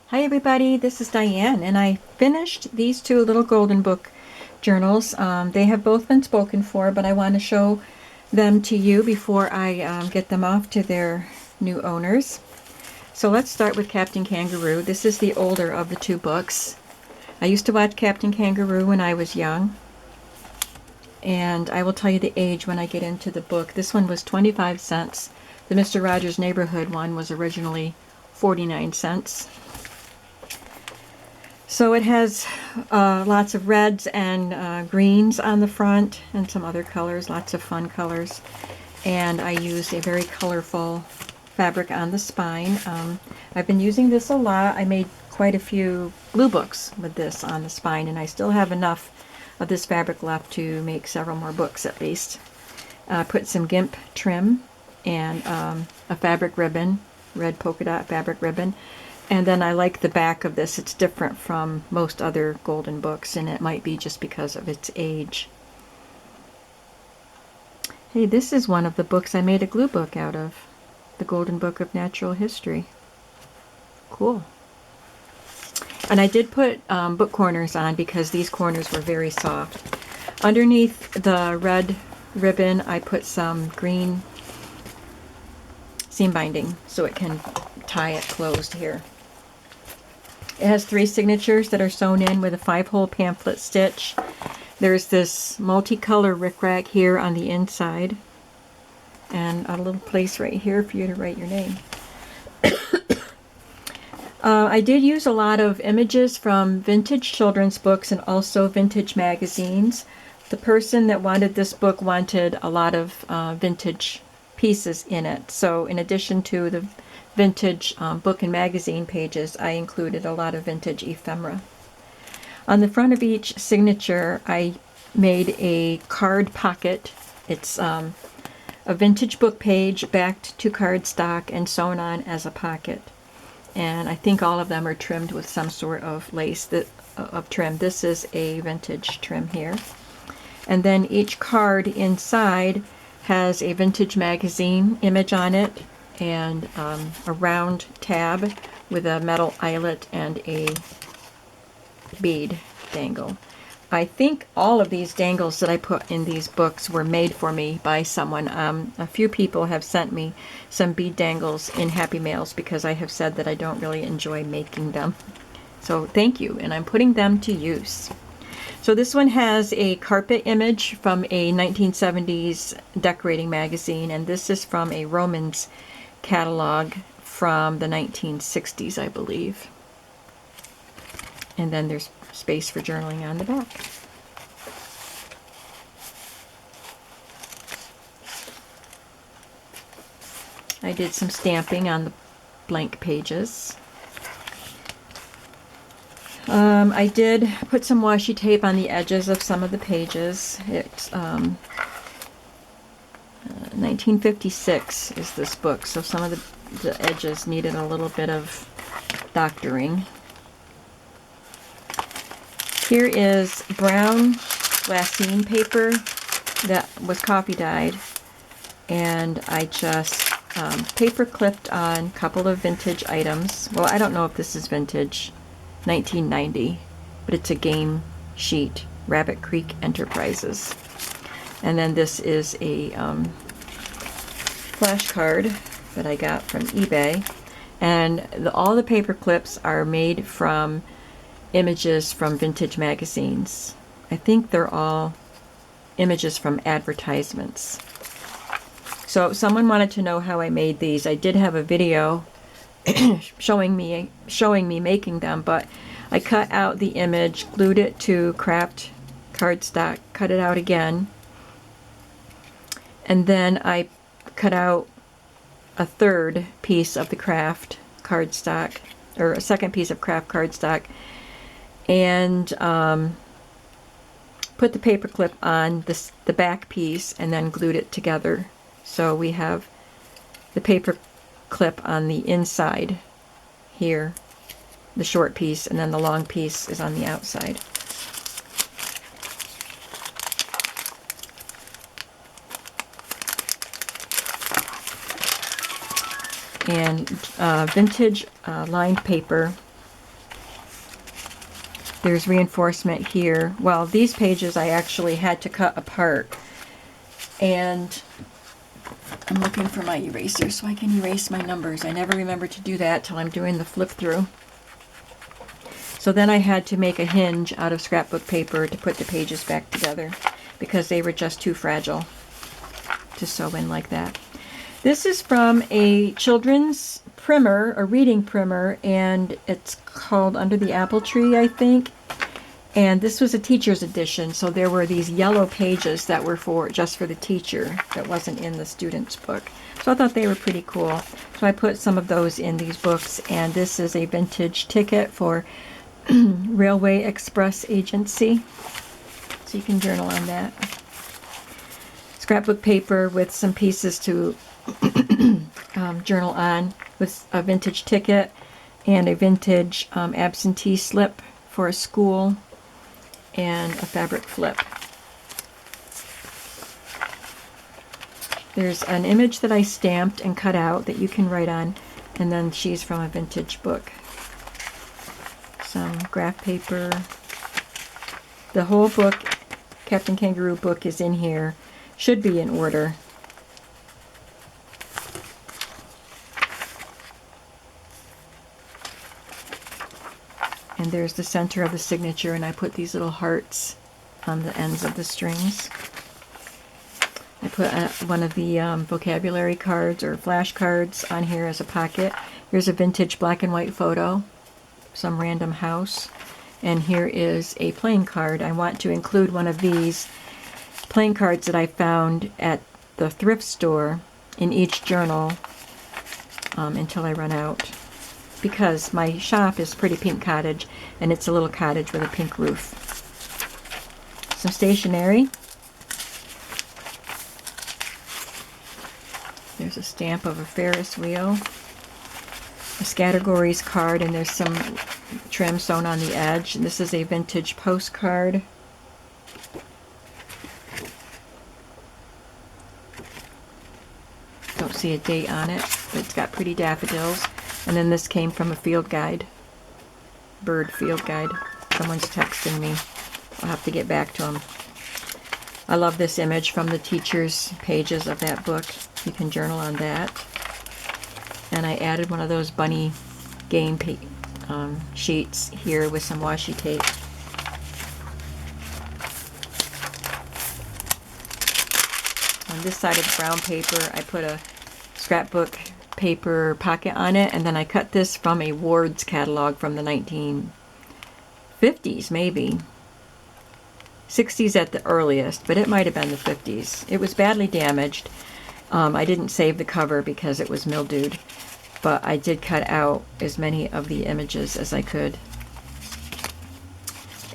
Hi everybody, this is Diane, and I finished these two little Golden Book journals. They have both been spoken for, but I want to show them to you before I get them off to their new owners. So let's start with Captain Kangaroo. This is the older of the two books. I used to watch Captain Kangaroo when I was young, and I will tell you the age when I get into the book. This one was 25 cents. The Mr. Rogers' Neighborhood one was originally 49 cents. So it has lots of reds and greens on the front and some other colors, lots of fun colors. And I used a very colorful fabric on the spine. I've been using this a lot. I made quite a few blue books with this on the spine, and I still have enough of this fabric left to make several more books at least. Put some GIMP trim and a fabric ribbon, red polka dot fabric ribbon. And then I like the back of this. It's different from most other Golden Books, and it might be just because of its age. Hey, this is one of the books I made a glue book out of. The Golden Book of Natural History. Cool. And I did put book corners on because these corners were very soft. Underneath the red ribbon, I put some green seam binding so it can tie it closed here. It has 3 signatures that are sewn in with a 5-hole pamphlet stitch. There's this multicolor rickrack here on the inside, and a little place right here for you to write your name. I did use a lot of images from vintage children's books and also vintage magazines. The person that wanted this book wanted a lot of vintage pieces in it. So in addition to the vintage book and magazine pages, I included a lot of vintage ephemera. On the front of each signature, I made a card pocket. It's a vintage book page backed to cardstock and sewn on as a pocket. And I think all of them are trimmed with some sort of lace of trim. This is a vintage trim here. And then each card inside has a vintage magazine image on it, and a round tab with a metal eyelet and a bead dangle. I think all of these dangles that I put in these books were made for me by someone. A few people have sent me some bead dangles in Happy Mails because I have said that I don't really enjoy making them. So thank you, and I'm putting them to use. So this one has a carpet image from a 1970s decorating magazine, and this is from a Romans catalog from the 1960s, I believe. And then there's space for journaling on the back. I did some stamping on the blank pages. I did put some washi tape on the edges of some of the pages. It's 1956 is this book, so some of the edges needed a little bit of doctoring. Here is brown glassine paper that was coffee dyed, and I just paper clipped on a couple of vintage items. Well, I don't know if this is vintage, 1990, but it's a game sheet, Rabbit Creek Enterprises. And then this is a flashcard that I got from eBay, and all the paper clips are made from images from vintage magazines. I think they're all images from advertisements. So if someone wanted to know how I made these, I did have a video showing me making them, but I cut out the image, glued it to craft cardstock, cut it out again, and then I cut out a third piece of the craft cardstock, or a second piece of craft cardstock, and put the paper clip on the back piece and then glued it together. So we have the paper clip on the inside here, the short piece, and then the long piece is on the outside. And vintage lined paper There's reinforcement here. Well, these pages I actually had to cut apart. And I'm looking for my eraser so I can erase my numbers. I never remember to do that till I'm doing the flip through. So then I had to make a hinge out of scrapbook paper to put the pages back together because they were just too fragile to sew in like that. This is from a children's primer, a reading primer, and it's called Under the Apple Tree, I think. And this was a teacher's edition, so there were these yellow pages that were just for the teacher that wasn't in the student's book. So I thought they were pretty cool. So I put some of those in these books, and this is a vintage ticket for Railway Express Agency. So you can journal on that. Scrapbook paper with some pieces to journal on, with a vintage ticket and a vintage absentee slip for a school, and a fabric flip. There's an image that I stamped and cut out that you can write on, and then she's from a vintage book. Some graph paper. The whole book, Captain Kangaroo book, is in here. Should be in order. And there's the center of the signature, and I put these little hearts on the ends of the strings. I put one of the vocabulary cards or flashcards on here as a pocket. Here's a vintage black and white photo, some random house. And here is a playing card. I want to include one of these playing cards that I found at the thrift store in each journal until I run out. Because my shop is Pretty Pink Cottage, and it's a little cottage with a pink roof. Some stationery. There's a stamp of a Ferris wheel. A Scattergories card, and there's some trim sewn on the edge. And this is a vintage postcard. Don't see a date on it, but it's got pretty daffodils. And then this came from a field guide, bird field guide. Someone's texting me. I'll have to get back to them. I love this image from the teacher's pages of that book. You can journal on that. And I added one of those bunny game sheets here with some washi tape. On this side of the brown paper, I put a scrapbook paper pocket on it, and then I cut this from a Ward's catalog from the 1950s, maybe 60s at the earliest, but it might have been the 50s. It was badly damaged. I didn't save the cover because it was mildewed, but I did cut out as many of the images as I could.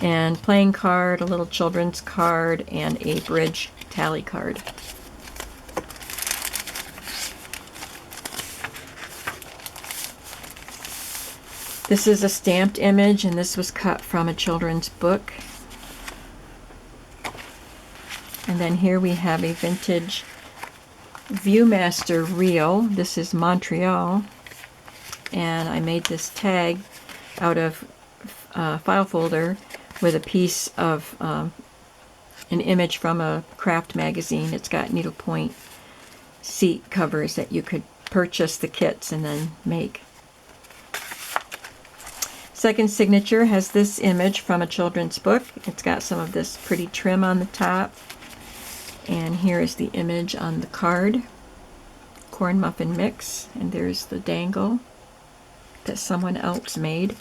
And playing card, a little children's card, and a bridge tally card. This is a stamped image, and this was cut from a children's book. And then here we have a vintage Viewmaster reel. This is Montreal. And I made this tag out of a file folder with a piece of an image from a craft magazine. It's got needlepoint seat covers that you could purchase the kits and then make. Second signature has this image from a children's book. It's got some of this pretty trim on the top. And here is the image on the card. Corn muffin mix. And there's the dangle that someone else made.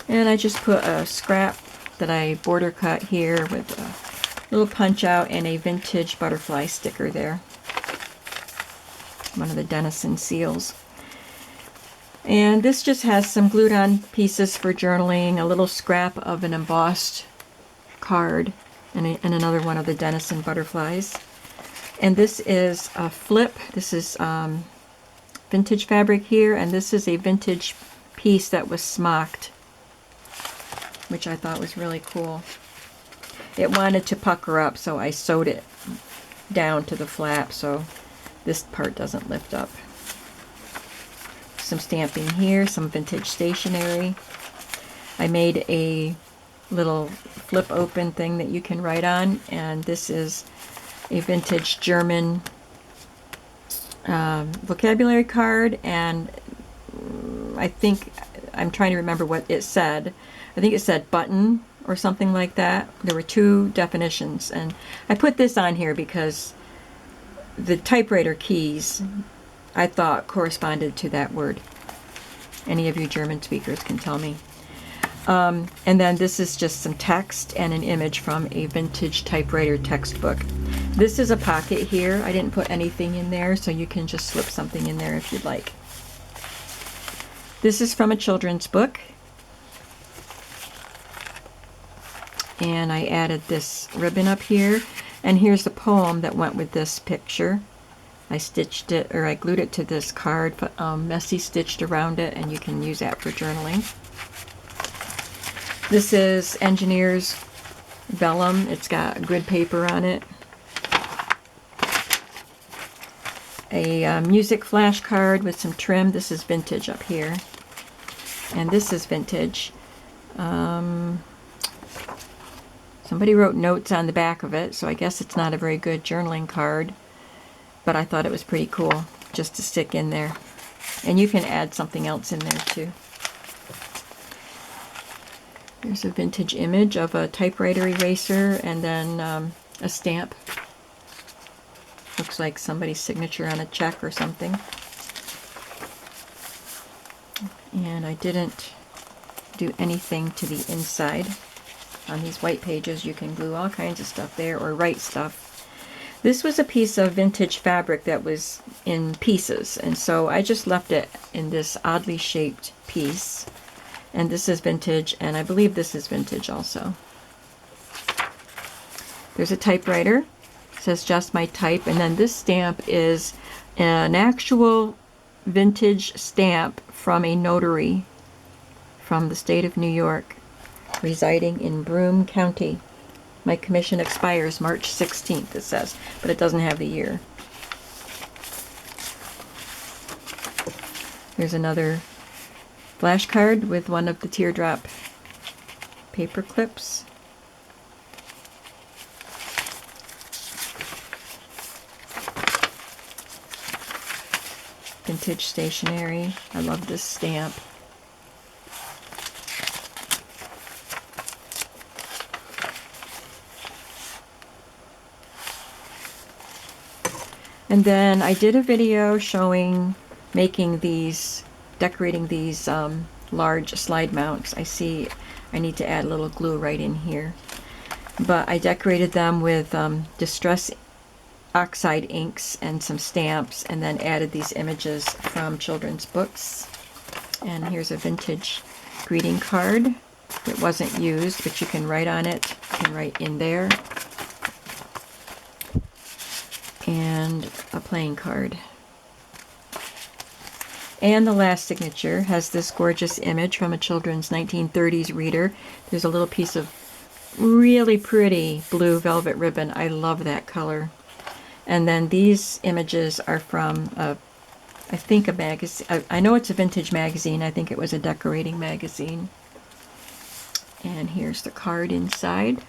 And I just put a scrap that I border cut here with a little punch out and a vintage butterfly sticker there. One of the Denison seals. And this just has some glued on pieces for journaling, a little scrap of an embossed card, and another one of the Denison butterflies. And this is a flip. This is vintage fabric here, and this is a vintage piece that was smocked, which I thought was really cool. It wanted to pucker up, so I sewed it down to the flap so this part doesn't lift up. some stamping here, some vintage stationery. I made a little flip open thing that you can write on, and this is a vintage German vocabulary card, and I think, I'm trying to remember what it said. I think it said button or something like that. There were two definitions, and I put this on here because the typewriter keys I thought corresponded to that word. Any of you German speakers can tell me. And then this is just some text and an image from a vintage typewriter textbook. This is a pocket here. I didn't put anything in there, so you can just slip something in there if you'd like. This is from a children's book. And I added this ribbon up here. And here's the poem that went with this picture. I stitched it, or I glued it to this card, messy stitched around it, and you can use that for journaling. This is Engineer's vellum. It's got grid paper on it. A music flash card with some trim. This is vintage up here. And this is vintage. Somebody wrote notes on the back of it, so I guess it's not a very good journaling card. But I thought it was pretty cool just to stick in there. And you can add something else in there too. There's a vintage image of a typewriter eraser, and then a stamp. Looks like somebody's signature on a check or something. And I didn't do anything to the inside. On these white pages you can glue all kinds of stuff there, or write stuff. This was a piece of vintage fabric that was in pieces, and so I just left it in this oddly shaped piece. And this is vintage, and I believe this is vintage also. There's a typewriter. It says just my type, and then this stamp is an actual vintage stamp from a notary from the state of New York, residing in Broome County. My commission expires March 16th, it says, but it doesn't have the year. Here's another flashcard with one of the teardrop paper clips. Vintage stationery. I love this stamp. And then I did a video showing making these, decorating these large slide mounts. I see I need to add a little glue right in here. But I decorated them with Distress Oxide inks and some stamps, and then added these images from children's books. And here's a vintage greeting card. It wasn't used, but you can write on it. You can write in there. And a playing card. And the last signature has this gorgeous image from a children's 1930s reader. There's a little piece of really pretty blue velvet ribbon. I love that color. And then these images are from, I think, a magazine. I know it's a vintage magazine. I think it was a decorating magazine. And here's the card inside.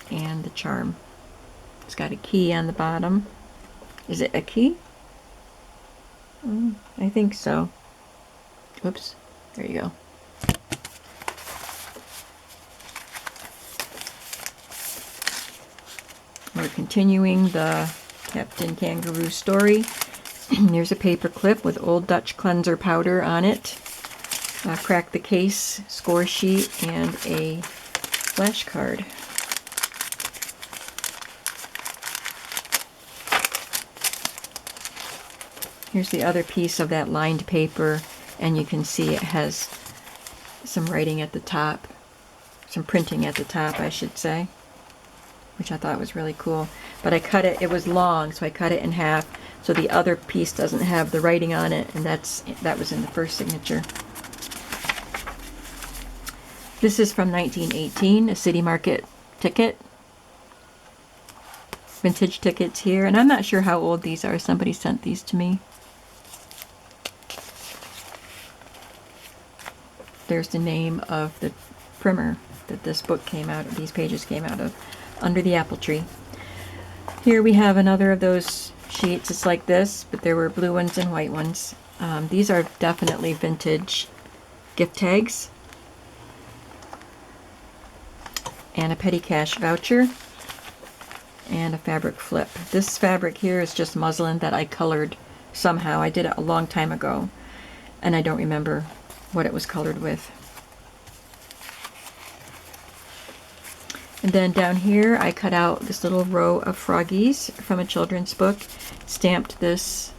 And the charm. It's got a key on the bottom. Is it a key? I think so. Oops. There you go. We're continuing the Captain Kangaroo story. Here's a paper clip with Old Dutch cleanser powder on it. Crack the case, score sheet, and a flashcard. Here's the other piece of that lined paper, and you can see it has some writing at the top, some printing at the top, I should say, which I thought was really cool. But I cut it, it was long, so I cut it in half so the other piece doesn't have the writing on it, and that was in the first signature. This is from 1918, a City Market ticket. Vintage tickets here, and I'm not sure how old these are. Somebody sent these to me. there's the name of the primer that this book came out of, these pages came out of, Under the Apple Tree. Here we have another of those sheets. It's like this, but there were blue ones and white ones. These are definitely vintage gift tags. And a petty cash voucher. And a fabric flip. This fabric here is just muslin that I colored somehow. I did it a long time ago, and I don't remember what it was colored with. And then down here I cut out this little row of froggies from a children's book, stamped this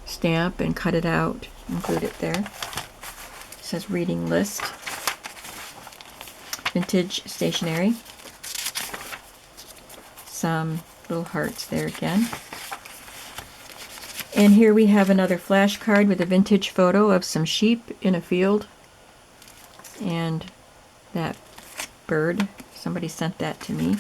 stamp and cut it out, include it there. It says reading list. Vintage stationery. Some little hearts there again. And here we have another flash card with a vintage photo of some sheep in a field. And that bird, somebody sent that to me.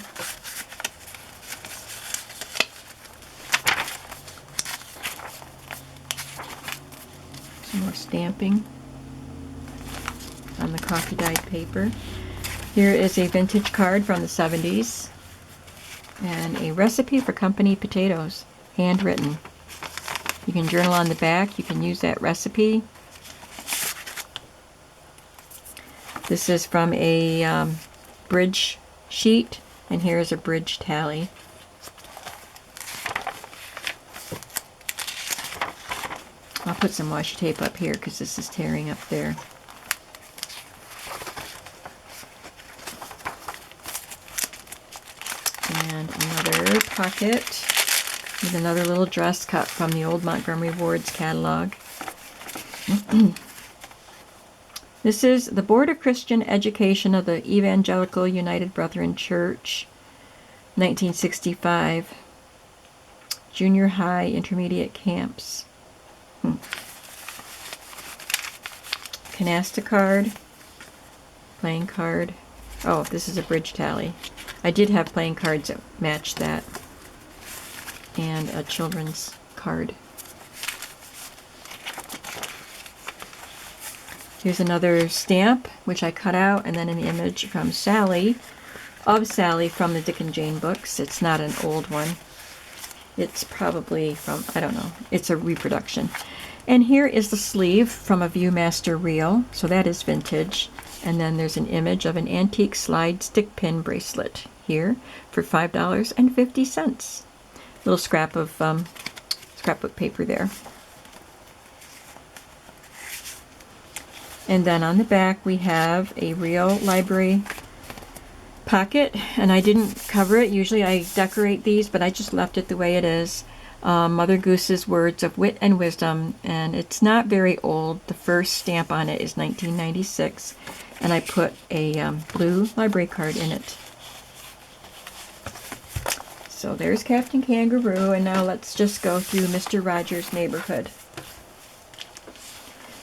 Some more stamping on the coffee dyed paper. Here is a vintage card from the 70s. And a recipe for company potatoes, handwritten. You can journal on the back. You can use that recipe. This is from a bridge sheet, and here is a bridge tally. I'll put some washi tape up here because this is tearing up there. And another pocket with another little dress cut from the old Montgomery Ward's catalog. This is the Board of Christian Education of the Evangelical United Brethren Church, 1965. Junior high, intermediate camps. Canasta card, playing card. Oh, this is a bridge tally. I did have playing cards that matched that. And a children's card. Here's another stamp, which I cut out, and then an image from Sally, of Sally from the Dick and Jane books. It's not an old one. It's probably from, I don't know, it's a reproduction. And here is the sleeve from a Viewmaster reel, so that is vintage. And then there's an image of an antique slide stick pin bracelet here for $5.50. Little scrap of scrapbook paper there. And then on the back we have a real library pocket, and I didn't cover it. Usually I decorate these, but I just left it the way it is. Mother Goose's Words of Wit and Wisdom, and it's not very old. The first stamp on it is 1996, and I put a blue library card in it. So there's Captain Kangaroo, and now let's just go through Mr. Rogers' Neighborhood.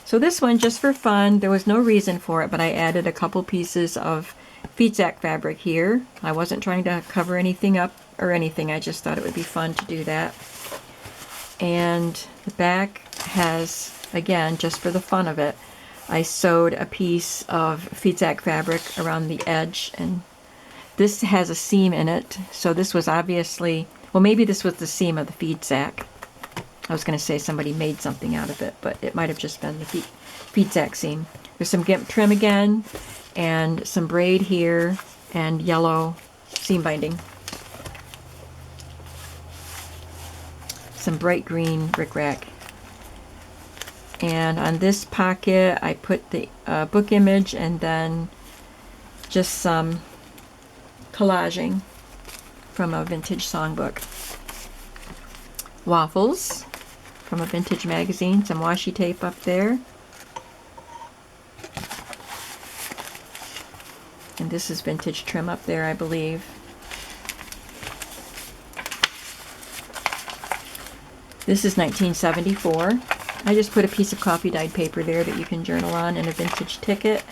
So this one, just for fun, there was no reason for it, but I added a couple pieces of Feedsack fabric here. I wasn't trying to cover anything up or anything, I just thought it would be fun to do that. And the back has, again, just for the fun of it, I sewed a piece of Feedsack fabric around the edge, and this has a seam in it, so this was obviously, well, maybe this was the seam of the Feedsack. I was going to say somebody made something out of it, but it might have just been the Feedsack seam. There's some gimp trim again, and some braid here, and yellow seam binding. Some bright green rickrack. And on this pocket, I put the book image and then just some collaging from a vintage songbook. Waffles from a vintage magazine, some washi tape up there. And this is vintage trim up there, I believe. This is 1974. I just put a piece of coffee dyed paper there that you can journal on, and a vintage ticket.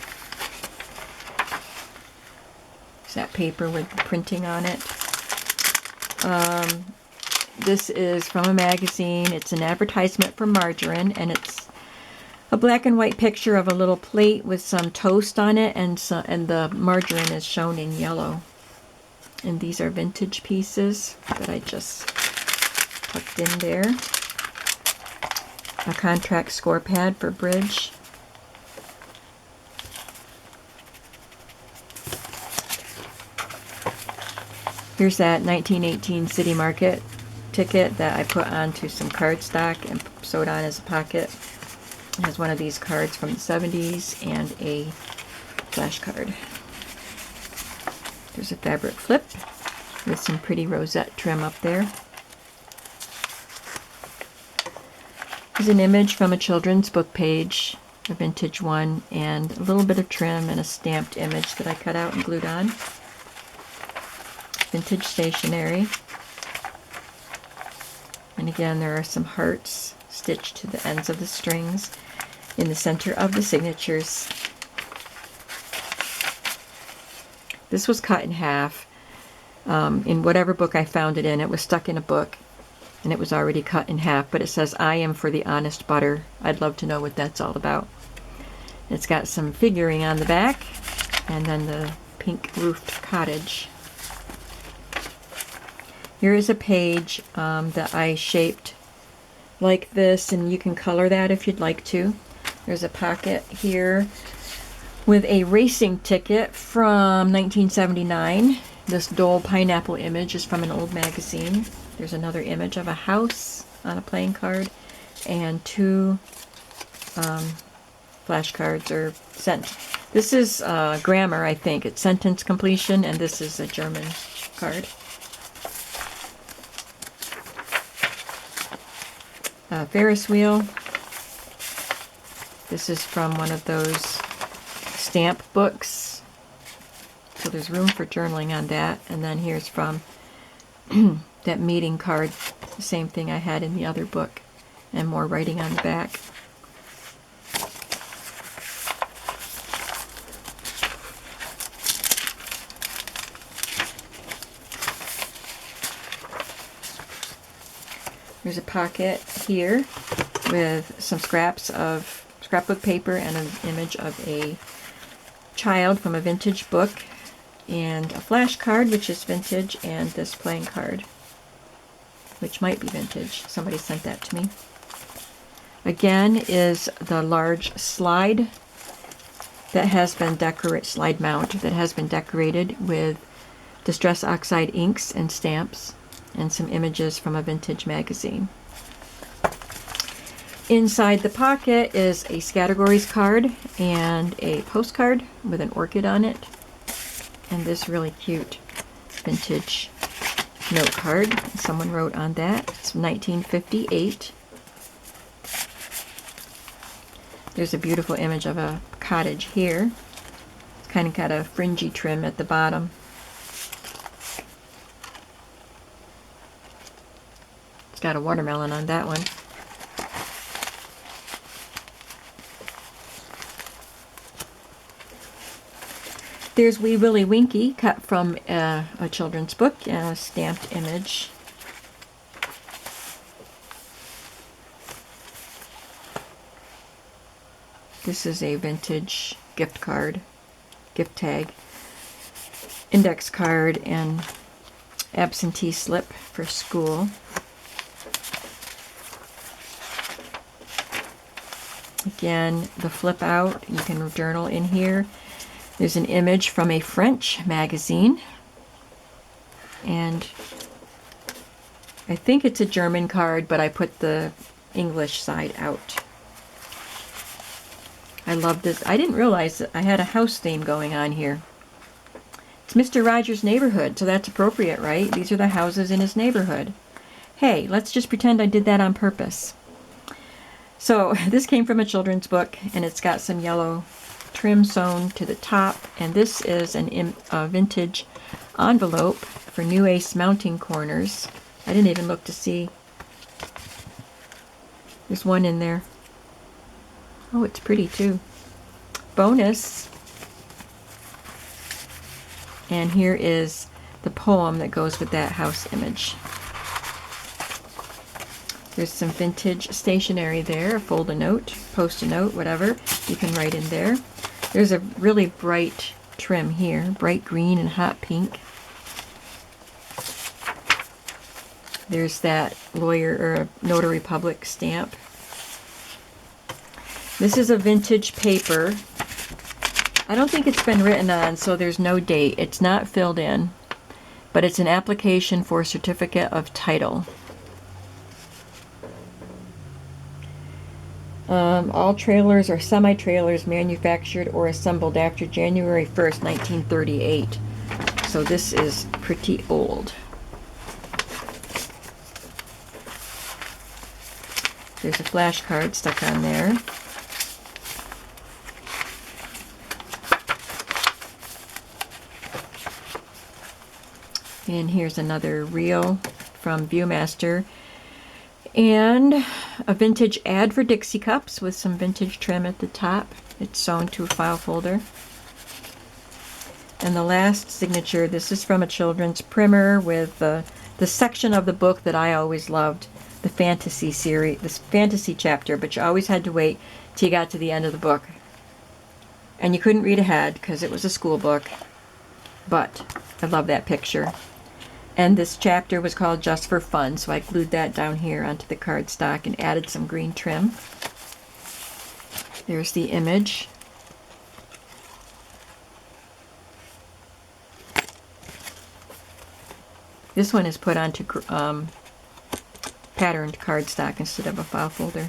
It's that paper with the printing on it. This is from a magazine. It's an advertisement for margarine, and it's a black and white picture of a little plate with some toast on it, and the margarine is shown in yellow. And these are vintage pieces that I just tucked in there. A contract score pad for bridge. Here's that 1918 City Market ticket that I put onto some cardstock and sewed on as a pocket. It has one of these cards from the 70s and a flashcard. There's a fabric flip with some pretty rosette trim up there. There's an image from a children's book page, a vintage one, and a little bit of trim and a stamped image that I cut out and glued on. Vintage stationery. And again, there are some hearts stitched to the ends of the strings in the center of the signatures. This was cut in half. In whatever book I found it in, it was stuck in a book, and it was already cut in half, but it says, "I am for the honest butter." I'd love to know what that's all about. It's got some figuring on the back, and then the pink roofed cottage. Here is a page that I shaped like this, and you can color that if you'd like to. There's a pocket here with a racing ticket from 1979. This Dole pineapple image is from an old magazine. There's another image of a house on a playing card, and two flashcards or this is grammar, I think. It's sentence completion, and this is a German card. Ferris wheel. This is from one of those stamp books, so there's room for journaling on that. And then here's from that meeting card, the same thing I had in the other book, and more writing on the back. There's a pocket here with some scraps of scrapbook paper and an image of a child from a vintage book, and a flashcard, which is vintage, and this playing card, which might be vintage. Somebody sent that to me. Again is the large slide that has been slide mount that has been decorated with Distress Oxide inks and stamps, and some images from a vintage magazine. Inside the pocket is a Categories card and a postcard with an orchid on it, and this really cute vintage note card. Someone wrote on that. It's 1958. There's a beautiful image of a cottage here. It's kind of got a fringy trim at the bottom. Got a watermelon on that one. There's Wee Willie Winky, cut from a children's book, and a stamped image. This is a vintage gift card, gift tag, index card, and absentee slip for school. Again, the flip out, you can journal in here. There's an image from a French magazine, and I think it's a German card, but I put the English side out. I love this. I didn't realize that I had a house theme going on here. It's Mr. Rogers' neighborhood, so that's appropriate, right? These are the houses in his neighborhood. Hey, let's just pretend I did that on purpose. So this came from a children's book, and it's got some yellow trim sewn to the top, and this is a vintage envelope for New Ace mounting corners. I didn't even look to see. There's one in there. Oh, it's pretty too. Bonus. And here is the poem that goes with that house image. There's some vintage stationery there. Fold a note, post a note, whatever. You can write in there. There's a really bright trim here, bright green and hot pink. There's that lawyer or notary public stamp. This is a vintage paper. I don't think it's been written on, so there's no date. It's not filled in, but it's an application for a certificate of title. All trailers or semi-trailers manufactured or assembled after January 1st, 1938. So this is pretty old. There's a flashcard stuck on there. And here's another reel from Viewmaster. And a vintage ad for Dixie cups with some vintage trim at the top. It's sewn to a file folder. And the last signature, this is from a children's primer with the section of the book that I always loved, the fantasy series, this fantasy chapter, but you always had to wait till you got to the end of the book. And you couldn't read ahead because it was a school book. But I love that picture. And this chapter was called Just for Fun, so I glued that down here onto the cardstock and added some green trim. There's the image. This one is put onto patterned cardstock instead of a file folder.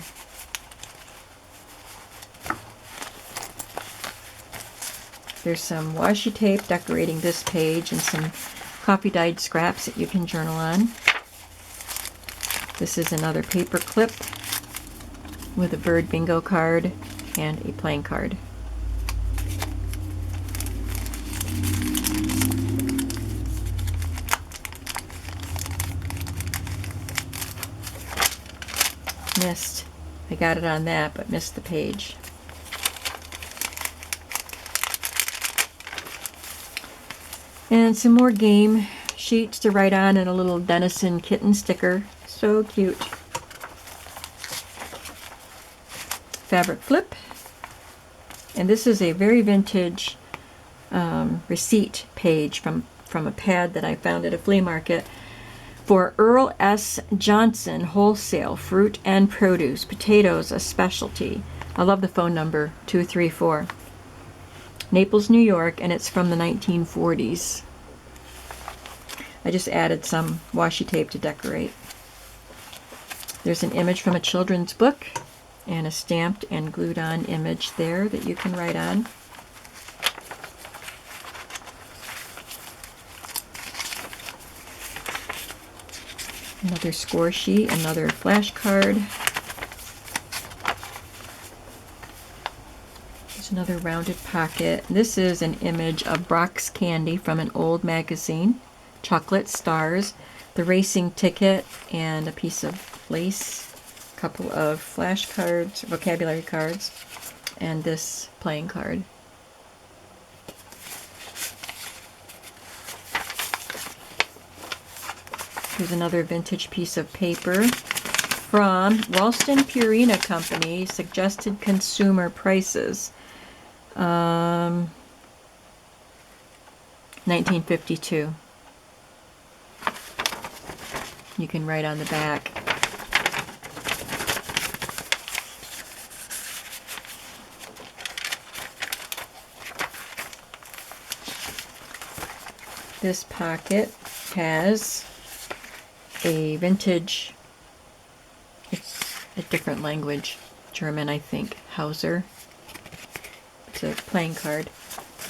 There's some washi tape decorating this page and some coffee dyed scraps that you can journal on. This is another paper clip with a bird bingo card and a playing card. Missed. I got it on that, but missed the page. And some more game sheets to write on and a little Denison kitten sticker. So cute. Fabric flip. And this is a very vintage receipt page from a pad that I found at a flea market for Earl S. Johnson Wholesale Fruit and Produce. Potatoes, a specialty. I love the phone number, 234. Naples, New York, and it's from the 1940s. I just added some washi tape to decorate. There's an image from a children's book and a stamped and glued on image there that you can write on. Another score sheet, another flashcard. There's another rounded pocket. This is an image of Brock's candy from an old magazine. Chocolate stars, the racing ticket, and a piece of lace, a couple of flashcards, vocabulary cards, and this playing card. Here's another vintage piece of paper from Ralston Purina Company, suggested consumer prices. 1952. You can write on the back. This pocket has a vintage, it's a different language, German I think, Hauser. It's a playing card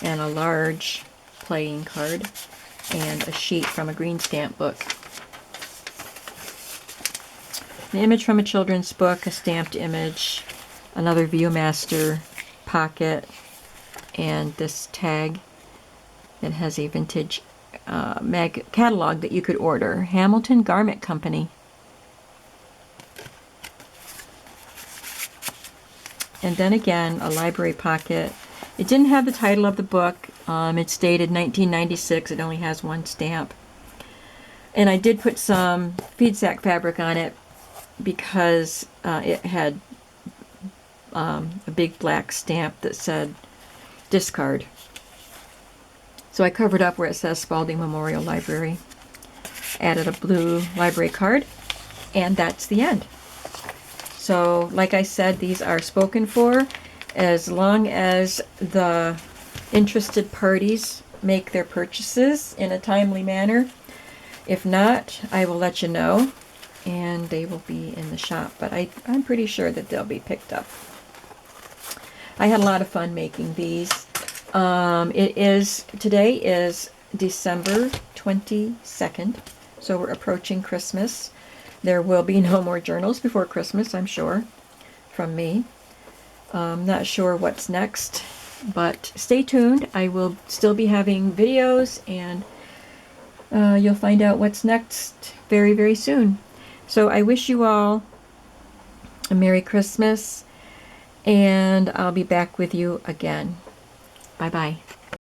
and a large playing card and a sheet from a green stamp book. An image from a children's book, a stamped image, another Viewmaster pocket, and this tag that has a vintage catalog that you could order. Hamilton Garment Company. And then again, a library pocket. It didn't have the title of the book. It's dated 1996. It only has one stamp. And I did put some feed sack fabric on it because it had a big black stamp that said discard. So I covered up where it says Spalding Memorial Library, added a blue library card, and that's the end. So like I said, these are spoken for as long as the interested parties make their purchases in a timely manner. If not, I will let you know, and they will be in the shop, but I'm pretty sure that they'll be picked up. I had a lot of fun making these. Today is December 22nd, so we're approaching Christmas. There will be no more journals before Christmas, I'm sure, from me. Not sure what's next, but stay tuned. I will still be having videos, and you'll find out what's next very, very soon. So I wish you all a Merry Christmas, and I'll be back with you again. Bye-bye.